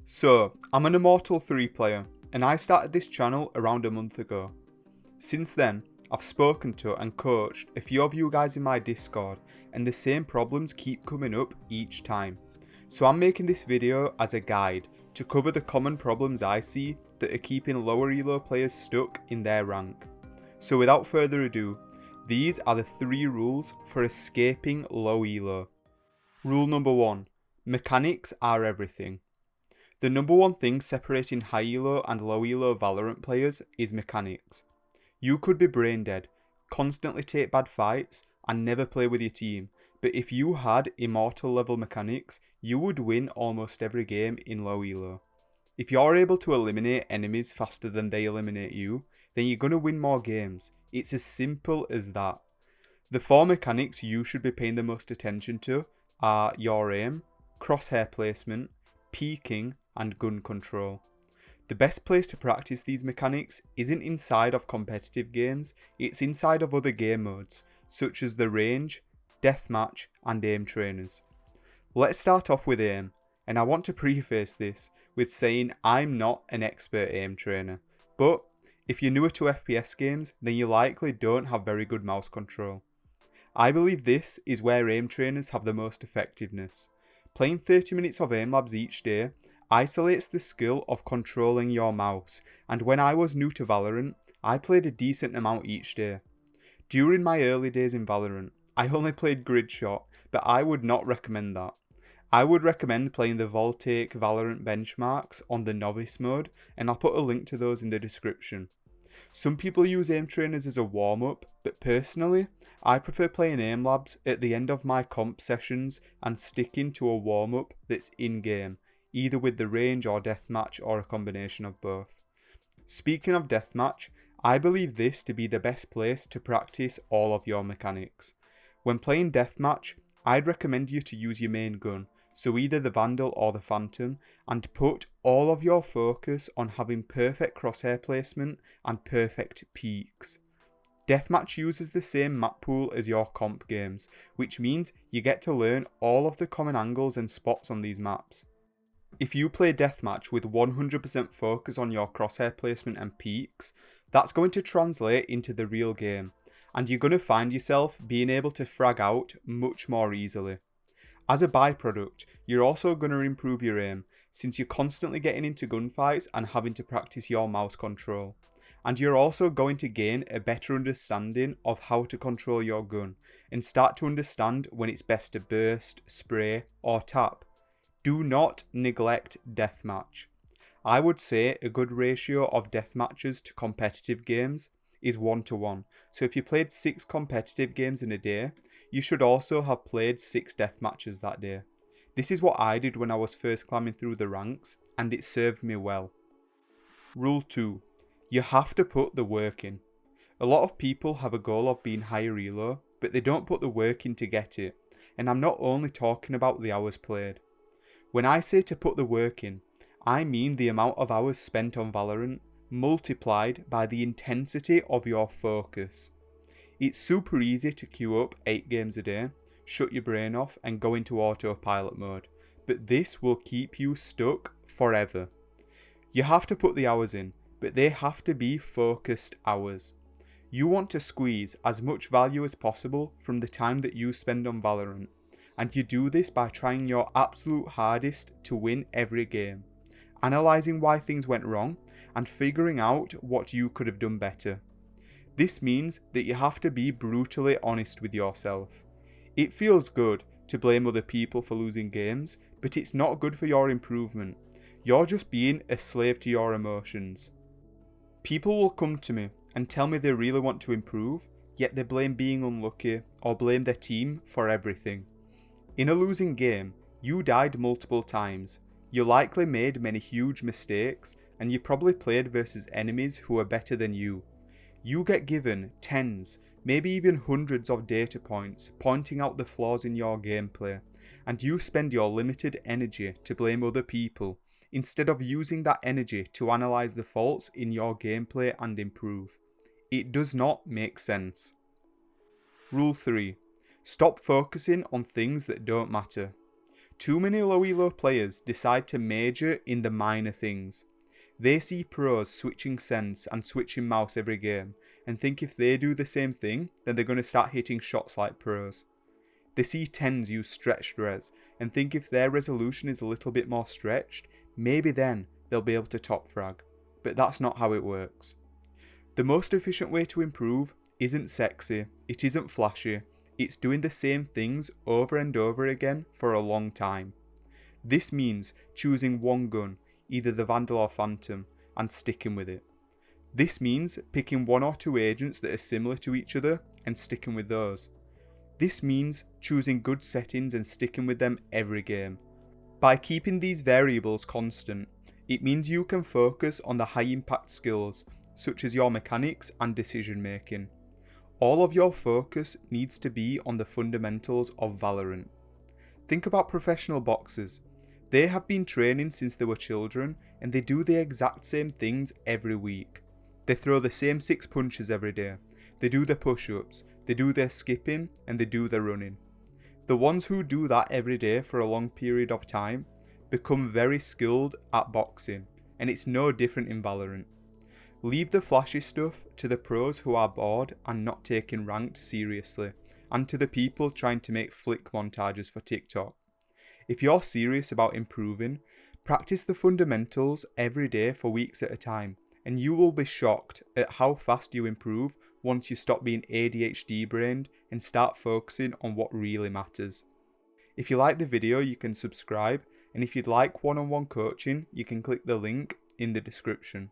So, I'm an Immortal 3 player, and I started this channel around a month ago. Since then, I've spoken to and coached a few of you guys in my Discord, and the same problems keep coming up each time. So I'm making this video as a guide to cover the common problems I see that are keeping lower elo players stuck in their rank. So without further ado, these are the 3 rules for escaping low elo. Rule number 1. Mechanics are everything. The number one thing separating high elo and low elo Valorant players is mechanics. You could be brain dead, constantly take bad fights, and never play with your team, but if you had Immortal level mechanics, you would win almost every game in low elo. If you're able to eliminate enemies faster than they eliminate you, then you're going to win more games. It's as simple as that. The 4 mechanics you should be paying the most attention to are your aim, crosshair placement, peeking, and gun control. The best place to practice these mechanics isn't inside of competitive games, it's inside of other game modes, such as the range, deathmatch, and aim trainers. Let's start off with aim, and I want to preface this with saying I'm not an expert aim trainer, but if you're newer to FPS games, then you likely don't have very good mouse control. I believe this is where aim trainers have the most effectiveness. Playing 30 minutes of aim labs each day isolates the skill of controlling your mouse, and when I was new to Valorant, I played a decent amount each day. During my early days in Valorant, I only played grid shot, but I would not recommend that. I would recommend playing the Voltaic Valorant benchmarks on the novice mode, and I'll put a link to those in the description. Some people use aim trainers as a warm-up, but personally, I prefer playing aim labs at the end of my comp sessions and sticking to a warm-up that's in-game, either with the range or deathmatch or a combination of both. Speaking of deathmatch, I believe this to be the best place to practice all of your mechanics. When playing deathmatch, I'd recommend you to use your main gun, so either the Vandal or the Phantom, and put all of your focus on having perfect crosshair placement and perfect peaks. Deathmatch uses the same map pool as your comp games, which means you get to learn all of the common angles and spots on these maps. If you play deathmatch with 100% focus on your crosshair placement and peaks, that's going to translate into the real game, and you're going to find yourself being able to frag out much more easily. As a byproduct, you're also going to improve your aim, since you're constantly getting into gunfights and having to practice your mouse control. And you're also going to gain a better understanding of how to control your gun, and start to understand when it's best to burst, spray, or tap. Do not neglect deathmatch. I would say a good ratio of deathmatches to competitive games is 1:1. So if you played 6 competitive games in a day, you should also have played 6 deathmatches that day. This is what I did when I was first climbing through the ranks, and it served me well. Rule 2. You have to put the work in. A lot of people have a goal of being higher elo, but they don't put the work in to get it, and I'm not only talking about the hours played. When I say to put the work in, I mean the amount of hours spent on Valorant multiplied by the intensity of your focus. It's super easy to queue up 8 games a day, shut your brain off and go into autopilot mode, but this will keep you stuck forever. You have to put the hours in, but they have to be focused hours. You want to squeeze as much value as possible from the time that you spend on Valorant, and you do this by trying your absolute hardest to win every game, analysing why things went wrong, and figuring out what you could have done better. This means that you have to be brutally honest with yourself. It feels good to blame other people for losing games, but it's not good for your improvement. You're just being a slave to your emotions. People will come to me and tell me they really want to improve, yet they blame being unlucky or blame their team for everything. In a losing game, you died multiple times, you likely made many huge mistakes, and you probably played versus enemies who are better than you. You get given tens, maybe even hundreds of data points pointing out the flaws in your gameplay, and you spend your limited energy to blame other people, instead of using that energy to analyse the faults in your gameplay and improve. It does not make sense. Rule 3. Stop focusing on things that don't matter. Too many low elo players decide to major in the minor things. They see pros switching sense and switching mouse every game and think if they do the same thing, then they're going to start hitting shots like pros. They see 10s use stretched res and think if their resolution is a little bit more stretched, maybe then they'll be able to top frag. But that's not how it works. The most efficient way to improve isn't sexy, it isn't flashy, it's doing the same things over and over again for a long time. This means choosing one gun, either the Vandal or Phantom, and sticking with it. This means picking one or two agents that are similar to each other and sticking with those. This means choosing good settings and sticking with them every game. By keeping these variables constant, it means you can focus on the high impact skills, such as your mechanics and decision making. All of your focus needs to be on the fundamentals of Valorant. Think about professional boxers. They have been training since they were children and they do the exact same things every week. They throw the same 6 punches every day. They do their push-ups, they do their skipping and they do their running. The ones who do that every day for a long period of time become very skilled at boxing, and it's no different in Valorant. Leave the flashy stuff to the pros who are bored and not taking ranked seriously, and to the people trying to make flick montages for TikTok. If you're serious about improving, practice the fundamentals every day for weeks at a time, and you will be shocked at how fast you improve once you stop being ADHD brained and start focusing on what really matters. If you like the video, you can subscribe, and if you'd like one-on-one coaching, you can click the link in the description.